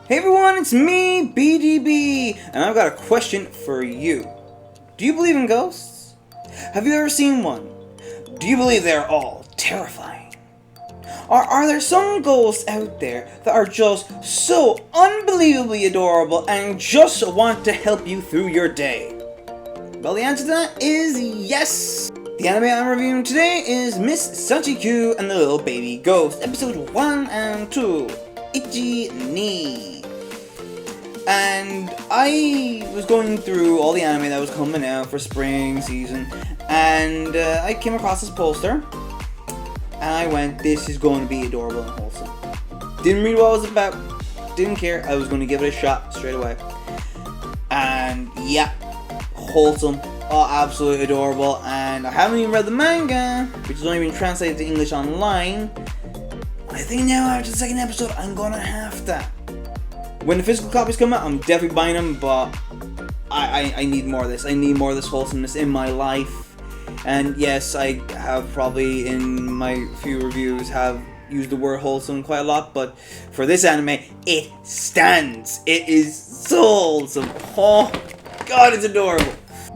Hey everyone, it's me, BDB, and I've got a question for you. Do you believe in ghosts? Have you ever seen one? Do you believe they're all terrifying? Or are there some ghosts out there that are just so unbelievably adorable and just want to help you through your day? Well, the answer to that is yes! The anime I'm reviewing today is Miss Shachiku and the Little Baby Ghost, episode 1 and 2, Ichi ni. And I was going through all the anime that was coming out for spring season, and I came across this poster, and I went, this is going to be adorable and wholesome. Didn't read what it was about, didn't care, I was going to give it a shot straight away. And yeah, wholesome, oh, absolutely adorable, and I haven't even read the manga, which has only been translated to English online. I think now after the second episode, I'm gonna have to. When the physical copies come out, I'm definitely buying them, but I need more of this. I need more of this wholesomeness in my life. And yes, I have probably in my few reviews have used the word wholesome quite a lot, but for this anime, it stands. It is so wholesome. Oh god, it's adorable.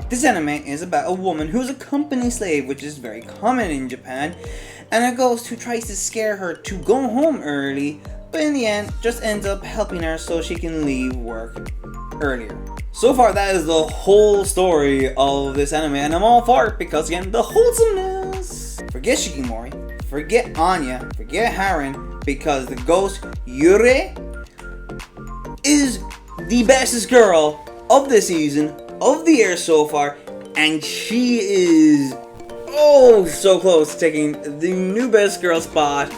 This anime is about a woman who's a company slave, which is very common in Japan, and a ghost who tries to scare her to go home early, but in the end, just ends up helping her so she can leave work earlier. So far, that is the whole story of this anime, and I'm all for it because, again, the wholesomeness! Forget Shikimori, forget Anya, forget Haran, because the ghost, Yurei, is the bestest girl of the season, of the year so far, and she is oh so close to taking the new best girl spot.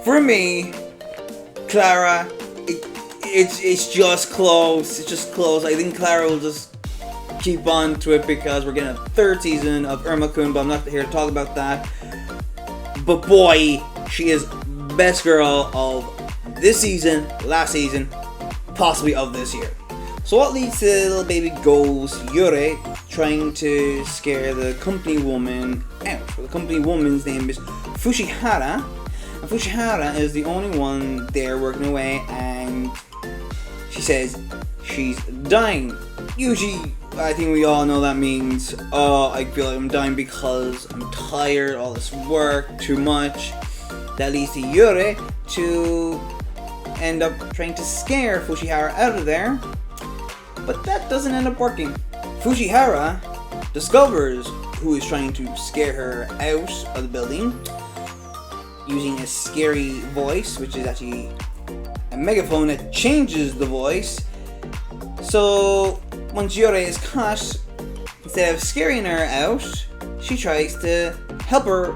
For me, Clara, it's just close. It's just close. I think Clara will just keep on to it because we're getting a third season of Irma-kun, but I'm not here to talk about that. But boy, she is best girl of this season, last season, possibly of this year. So what leads to the little baby ghost Yurei trying to scare the company woman out? Well, the company woman's name is Fushihara. And Fushihara is the only one there working away, and she says she's dying. Usually, I think we all know that means, oh, I feel like I'm dying because I'm tired, all this work, too much. That leads to Yurei to end up trying to scare Fushihara out of there, but that doesn't end up working. Fushihara discovers who is trying to scare her out of the building, using a scary voice, which is actually a megaphone that changes the voice. So once Yurei is caught, instead of scaring her out, she tries to help her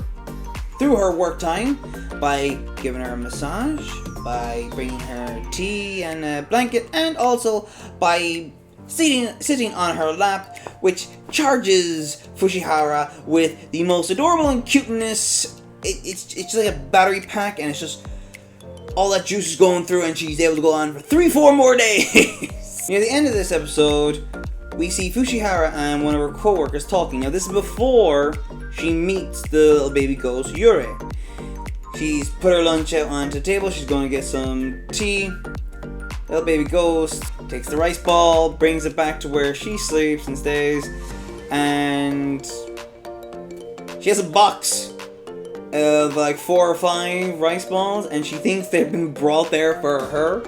through her work time by giving her a massage, by bringing her tea and a blanket, and also by sitting on her lap, which charges Fushihara with the most adorable and cuteness. It's just like a battery pack, and it's just all that juice is going through, and she's able to go on for 3-4 more days. Near the end of this episode, we see Fushihara and one of her co-workers talking. Now this is before she meets the little baby ghost Yurei. She's put her lunch out onto the table, she's going to get some tea. Little baby ghost takes the rice ball, brings it back to where she sleeps and stays, and she has a box of like 4 or 5 rice balls, and she thinks they've been brought there for her.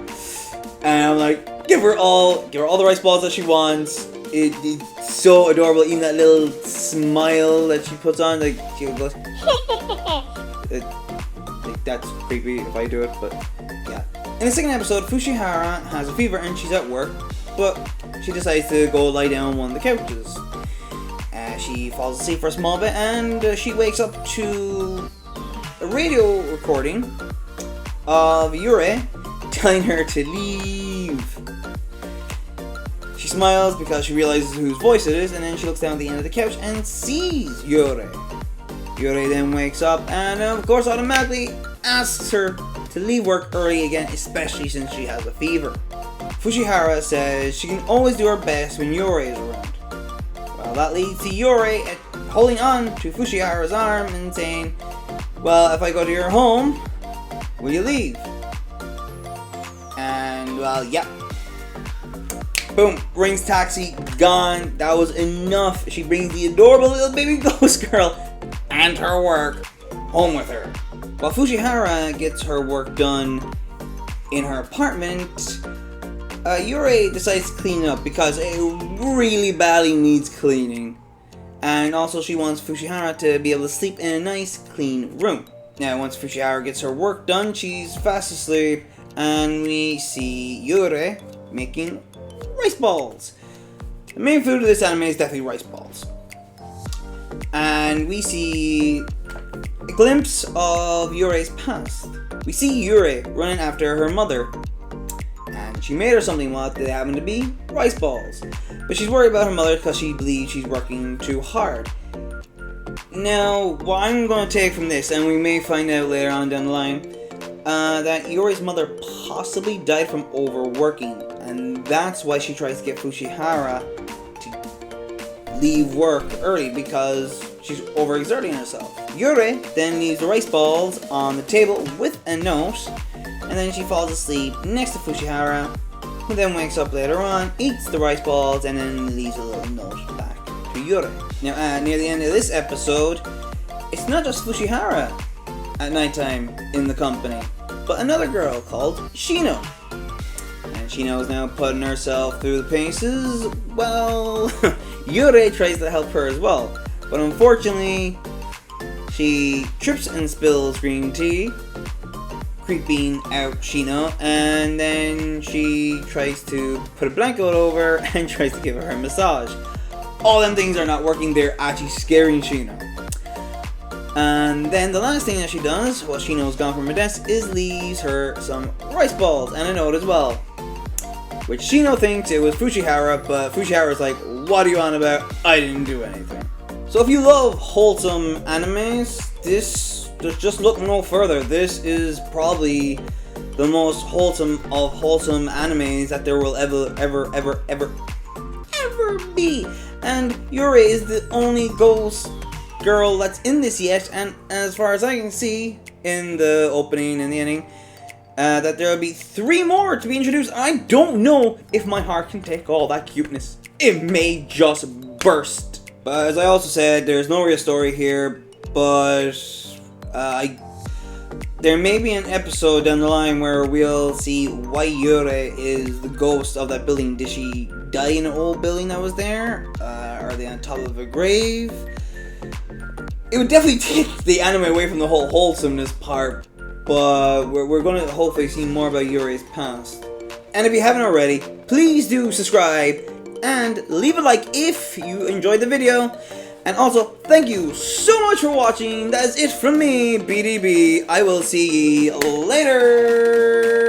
And I'm like, give her all the rice balls that she wants. It's so adorable. Even that little smile that she puts on, like she goes, that's creepy if I do it, but yeah. In the second episode, Fushihara has a fever and she's at work, but she decides to go lie down on one of the couches. She falls asleep for a small bit, and she wakes up to a radio recording of Yurei telling her to leave. She smiles because she realizes whose voice it is, and then she looks down at the end of the couch and sees Yurei. Yurei then wakes up and, of course, automatically asks her to leave work early again, especially since she has a fever. Fushihara says she can always do her best when Yurei is around. Well, that leads to Yurei holding on to Fushihara's arm and saying, well, if I go to your home, will you leave? And And well, yeah. Boom, brings taxi, gone. That was enough. She brings the adorable little baby ghost girl and her work home with her. While Fushihara gets her work done in her apartment, Yurei decides to clean up because it really badly needs cleaning. And also she wants Fushihara to be able to sleep in a nice, clean room. Now, once Fushihara gets her work done, she's fast asleep, and we see Yurei making rice balls. The main food of this anime is definitely rice balls. And we see a glimpse of Yurei's past. We see Yurei running after her mother. And she made her something while they happen to be rice balls. But she's worried about her mother because she believes she's working too hard. Now, what I'm going to take from this, and we may find out later on down the line, that Yurei's mother possibly died from overworking. And that's why she tries to get Fushihara to leave work early, because she's overexerting herself. Yurei then leaves the rice balls on the table with a note, and then she falls asleep next to Fushihara, who then wakes up later on, eats the rice balls, and then leaves a little note back to Yurei. Now, near the end of this episode, it's not just Fushihara at nighttime in the company, but another girl called Shino. And Shino is now putting herself through the paces. Well, Yurei tries to help her as well, but unfortunately, she trips and spills green tea, creeping out Shino, and then she tries to put a blanket over and tries to give her a massage. All them things are not working, they're actually scaring Shino. And then the last thing that she does while Shino's gone from her desk is leaves her some rice balls and a note as well. Which Shino thinks it was Fushihara, but Fushihara's like, what are you on about? I didn't do anything. So if you love wholesome animes, just look no further. This is probably the most wholesome of wholesome animes that there will ever be. And Yurei is the only ghost girl that's in this yet, and as far as I can see in the opening and the ending, that there will be 3 more to be introduced. I don't know if my heart can take all that cuteness. It may just burst. But as I also said, there's no real story here, but there may be an episode down the line where we'll see why Yurei is the ghost of that building. Did she die in an old building that was there? Are they on top of a grave? It would definitely take the anime away from the whole wholesomeness part, but we're going to hopefully see more about Yurei's past. And if you haven't already, please do subscribe and leave a like if you enjoyed the video. And also, thank you so much for watching. That is it from me, BDB. I will see ye later.